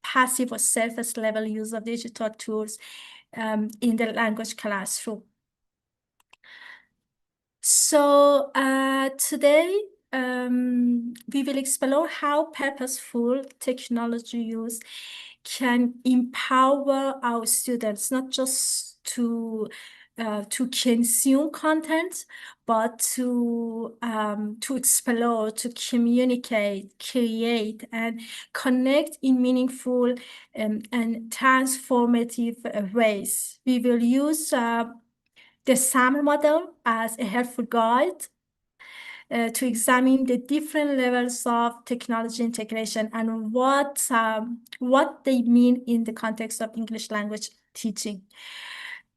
passive or surface level use of digital tools in the language classroom. So today we will explore how purposeful technology use can empower our students, not just to consume content, but to explore, to communicate, create, and connect in meaningful and transformative ways. We will use the SAMR model as a helpful guide to examine the different levels of technology integration and what they mean in the context of English language teaching.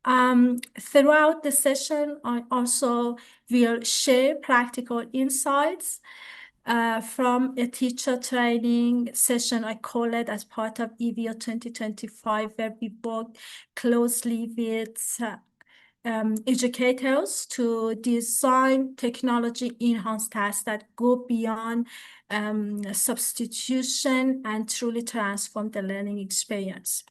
Throughout the session, I also will share practical insights from a teacher training session I call it as part of EVO 2025, where we worked closely with educators to design technology-enhanced tasks that go beyond substitution and truly transform the learning experience.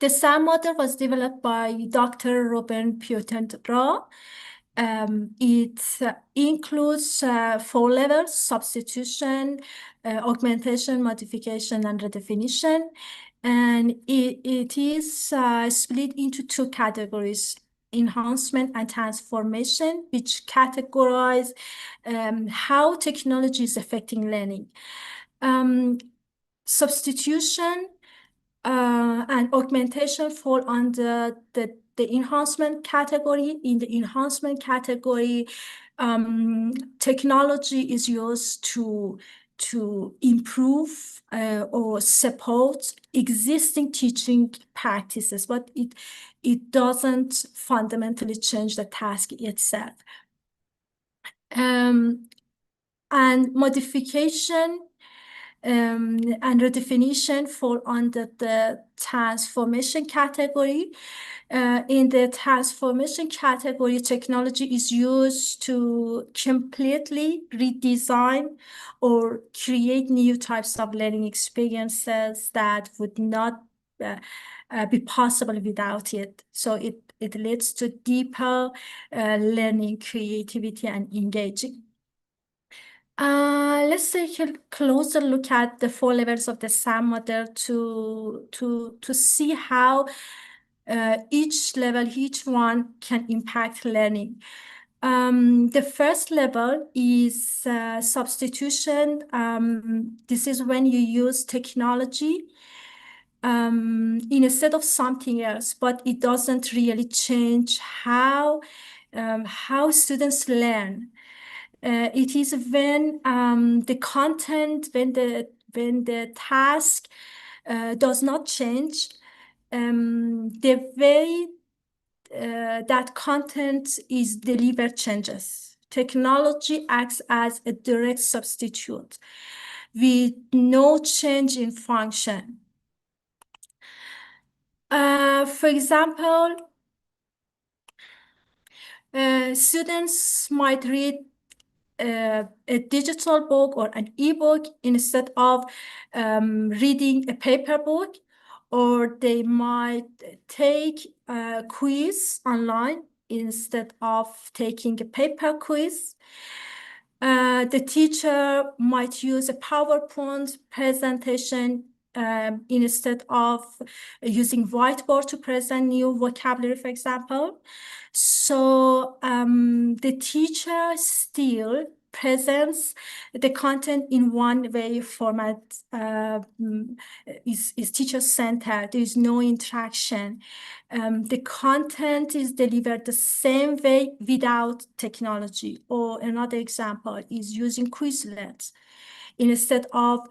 The SAM model was developed by Dr. Robin Putent-Bra. It includes 4 levels: substitution, augmentation, modification, and redefinition. And it is split into 2 categories: enhancement and transformation, which categorize how technology is affecting learning. Substitution and augmentation fall under the enhancement category. In the enhancement category, technology is used to improve or support existing teaching practices, but it doesn't fundamentally change the task itself. And modification and redefinition fall under the transformation category. In the transformation category, technology is used to completely redesign or create new types of learning experiences that would not be possible without it. So it leads to deeper learning, creativity, and engaging. Let's take a closer look at the 4 levels of the SAM model to see how each level, each one can impact learning. The first level is substitution. This is when you use technology instead of something else, but it doesn't really change how students learn. It is when the content, when the task does not change, the way that content is delivered changes. Technology acts as a direct substitute with no change in function. For example, students might read a digital book or an ebook instead of reading a paper book, or they might take a quiz online instead of taking a paper quiz. The teacher might use a PowerPoint presentation instead of using whiteboard to present new vocabulary, for example. So the teacher still presents the content in one way format, is teacher-centered. There is no interaction. The content is delivered the same way without technology. Or another example is using Quizlet instead of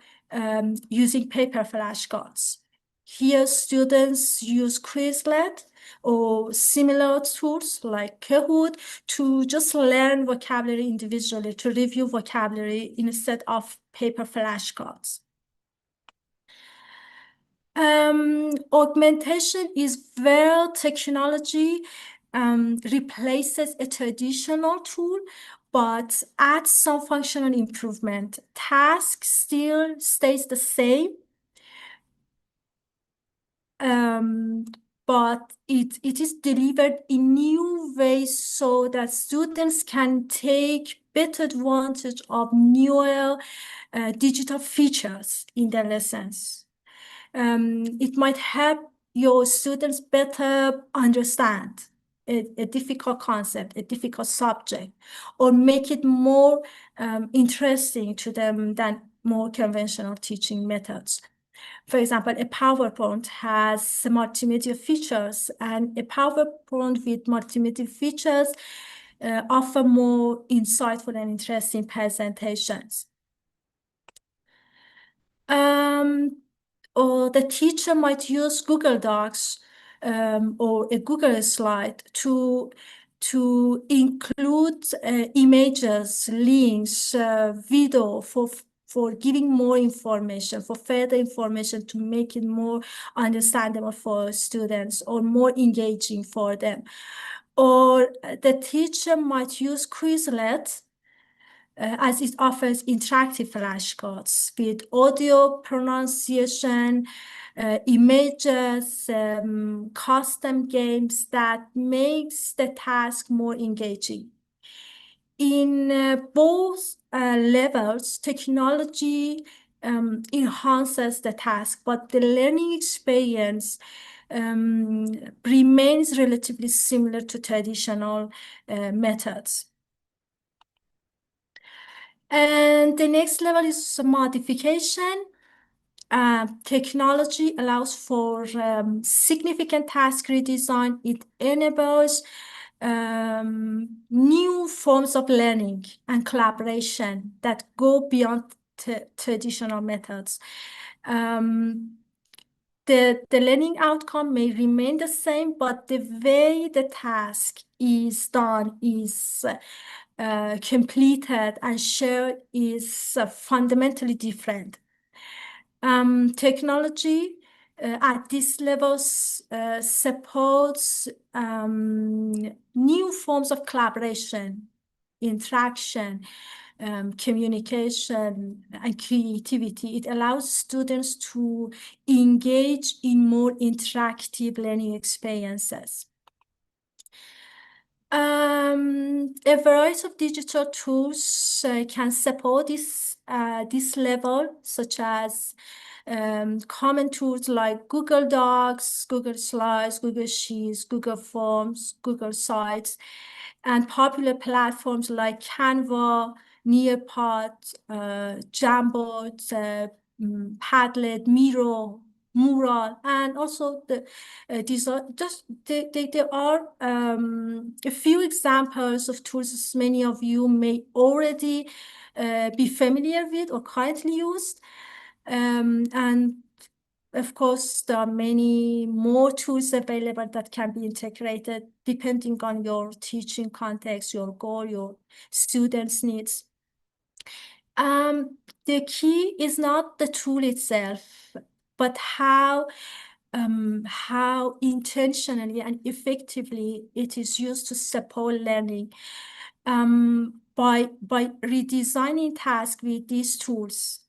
using paper flashcards. Here, students use Quizlet or similar tools like Kahoot to just learn vocabulary individually, to review vocabulary instead of paper flashcards. Augmentation is where technology replaces a traditional tool but add some functional improvement. Task still stays the same, um, but it is delivered in new ways so that students can take better advantage of newer digital features in their lessons. It might help your students better understand a difficult concept, a difficult subject, or make it more interesting to them than more conventional teaching methods. For example, a PowerPoint has multimedia features, and a PowerPoint with multimedia features offer more insightful and interesting presentations. Or the teacher might use Google Docs or a Google slide to include images, links, video for giving more information, for further information to make it more understandable for students or more engaging for them. Or the teacher might use Quizlet as it offers interactive flashcards with audio pronunciation, images, custom games that makes the task more engaging. In both levels, technology enhances the task, but the learning experience remains relatively similar to traditional methods. And the next level is modification. Technology allows for significant task redesign. It enables new forms of learning and collaboration that go beyond traditional methods. The learning outcome may remain the same, but the way the task is done is completed and shared is fundamentally different. Technology at this level supports new forms of collaboration, interaction, communication, and creativity. It allows students to engage in more interactive learning experiences. A variety of digital tools can support this level, such as common tools like Google Docs, Google Slides, Google Sheets, Google Forms, Google Sites, and popular platforms like Canva, Nearpod, Jamboard, Padlet, Miro, Mural, and also these are just there are a few examples of tools many of you may already be familiar with or currently used, and of course there are many more tools available that can be integrated depending on your teaching context, your goal, your students' needs. The key is not the tool itself, but how intentionally and effectively it is used to support learning. By redesigning tasks with these tools,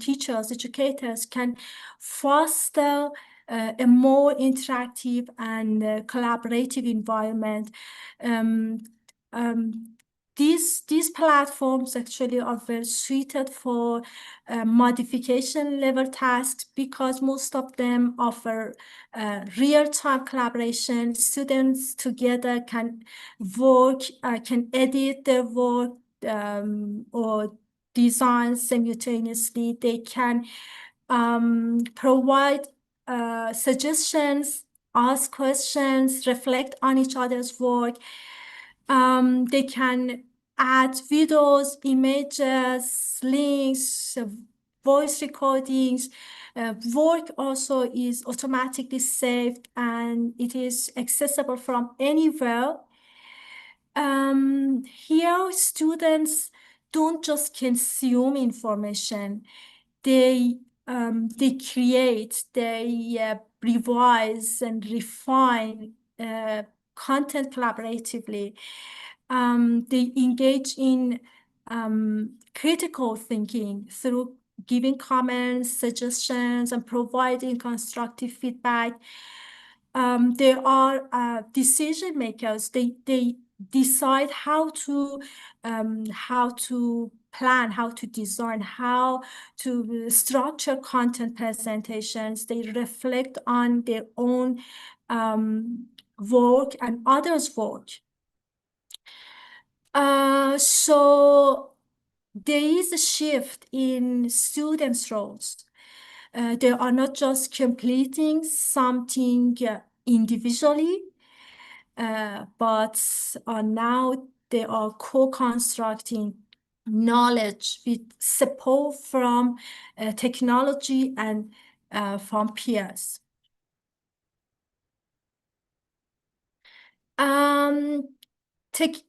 teachers, educators can foster a more interactive and collaborative environment. These platforms actually are very suited for modification level tasks because most of them offer real-time collaboration. Students together can work, can edit their work or design simultaneously. They can provide suggestions, ask questions, reflect on each other's work. They can add videos, images, links, voice recordings. Work also is automatically saved and it is accessible from anywhere. Here, students don't just consume information. They create, they revise and refine content collaboratively. They engage in critical thinking through giving comments, suggestions, and providing constructive feedback. They are decision makers. They decide how to plan, how to design, how to structure content presentations. They reflect on their own work and others' work. So there is a shift in students' roles. They are not just completing something individually, but now they are co-constructing knowledge with support from technology and from peers.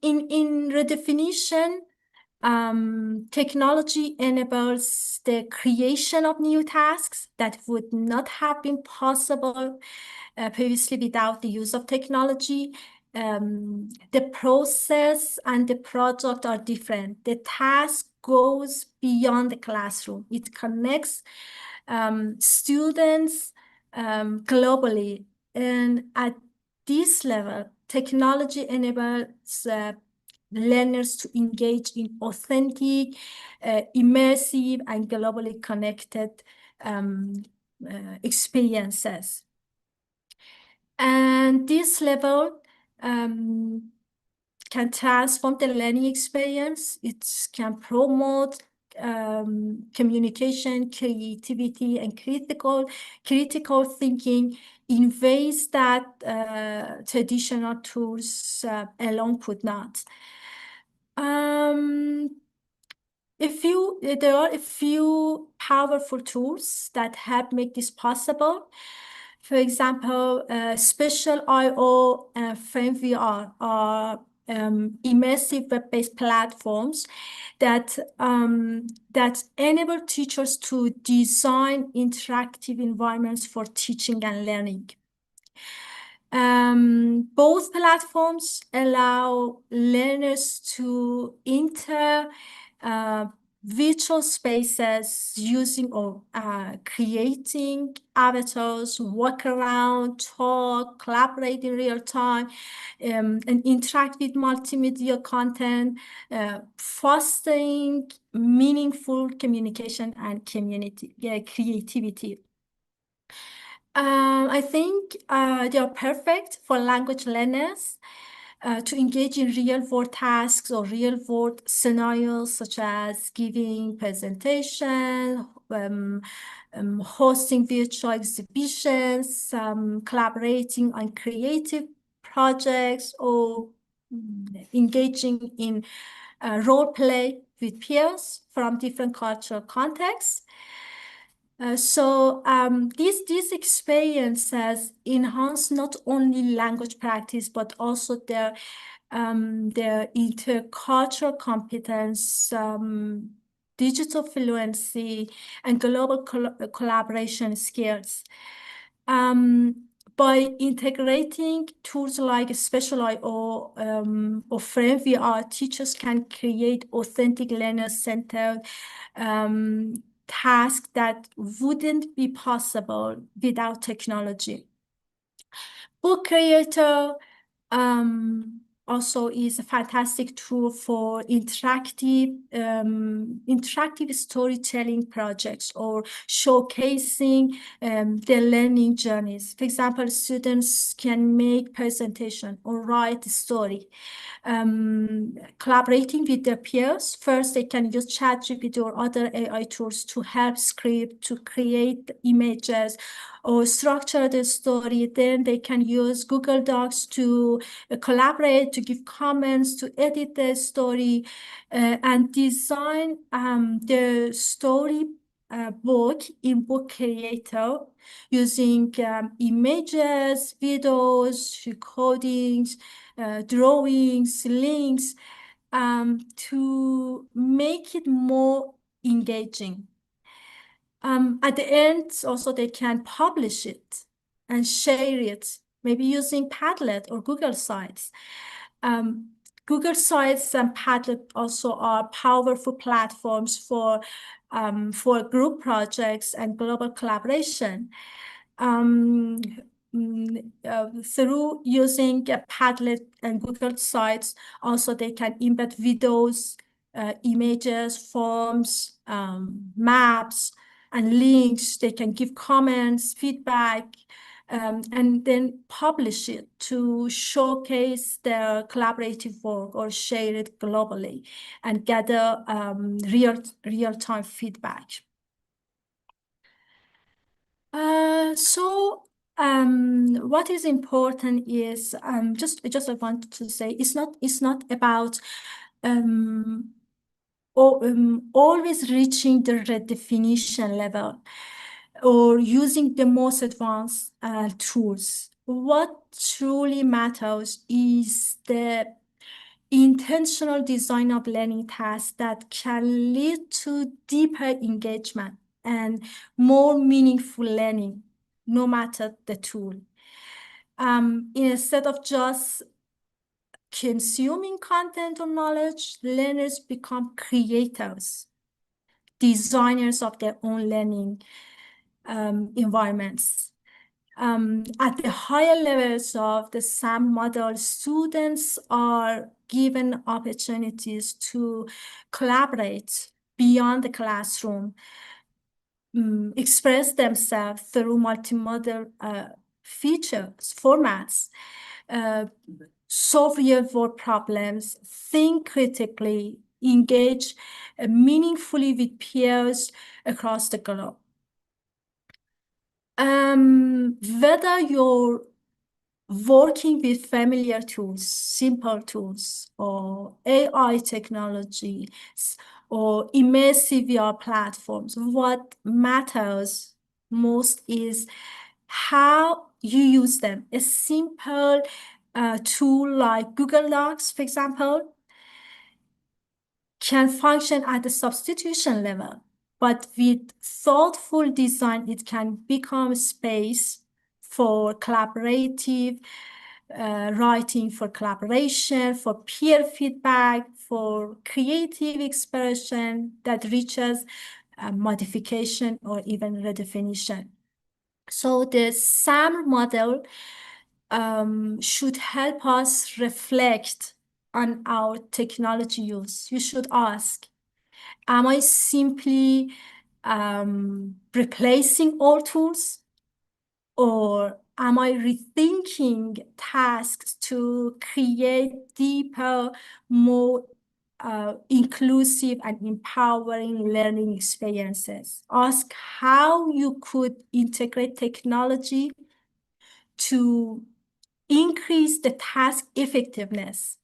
In redefinition, technology enables the creation of new tasks that would not have been possible previously without the use of technology. The process and the product are different. The task goes beyond the classroom. It connects students globally. And at this level, technology enables learners to engage in authentic, immersive, and globally connected experiences. And this level can transform the learning experience. It can promote communication, creativity, and critical thinking in ways that traditional tools alone could not. There are a few powerful tools that help make this possible. For example, Special I/O and FrameVR are immersive web-based platforms that enable teachers to design interactive environments for teaching and learning. Both platforms allow learners to enter virtual spaces using or creating avatars, walk around, talk, collaborate in real time, and interact with multimedia content, fostering meaningful communication and creativity. I think they are perfect for language learners to engage in real-world tasks or real-world scenarios, such as giving presentation, hosting virtual exhibitions, collaborating on creative projects, or engaging in role play with peers from different cultural contexts. So these experiences enhance not only language practice, but also their intercultural competence, digital fluency, and global collaboration skills. By integrating tools like Special I/O or FrameVR, teachers can create authentic learner-centered tasks that wouldn't be possible without technology. Book Creator also is a fantastic tool for interactive storytelling projects or showcasing their learning journeys. For example, students can make presentation or write a story. Collaborating with their peers. First, they can use ChatGPT or other AI tools to help script, to create images or structure the story. Then they can use Google Docs to collaborate, to give comments, to edit the story, and design the story book in Book Creator using images, videos, recordings, drawings, links, to make it more engaging. At the end, also they can publish it and share it, maybe using Padlet or Google Sites. Google Sites and Padlet also are powerful platforms for group projects and global collaboration. Through using Padlet and Google Sites, also they can embed videos, images, forms, maps, and links. They can give comments, feedback, and then publish it to showcase their collaborative work or share it globally and gather real-time feedback. What is important is just I want to say it's not about always reaching the redefinition level or using the most advanced tools. What truly matters is the intentional design of learning tasks that can lead to deeper engagement and more meaningful learning, no matter the tool. Instead of just consuming content or knowledge, learners become creators, designers of their own learning environments. At the higher levels of the SAMR model, students are given opportunities to collaborate beyond the classroom, express themselves through multimodal features, formats, solve real-world problems, think critically, engage meaningfully with peers across the globe. Whether you're working with familiar tools, simple tools, or AI technologies, or immersive VR platforms, what matters most is how you use them. A simple tool like Google Docs, for example, can function at the substitution level, but with thoughtful design, it can become a space for collaborative writing, for collaboration, for peer feedback, for creative expression that reaches modification or even redefinition. So the SAMR model should help us reflect on our technology use. You should ask, am I simply replacing all tools, or am I rethinking tasks to create deeper, more inclusive and empowering learning experiences? Ask how you could integrate technology to increase the task effectiveness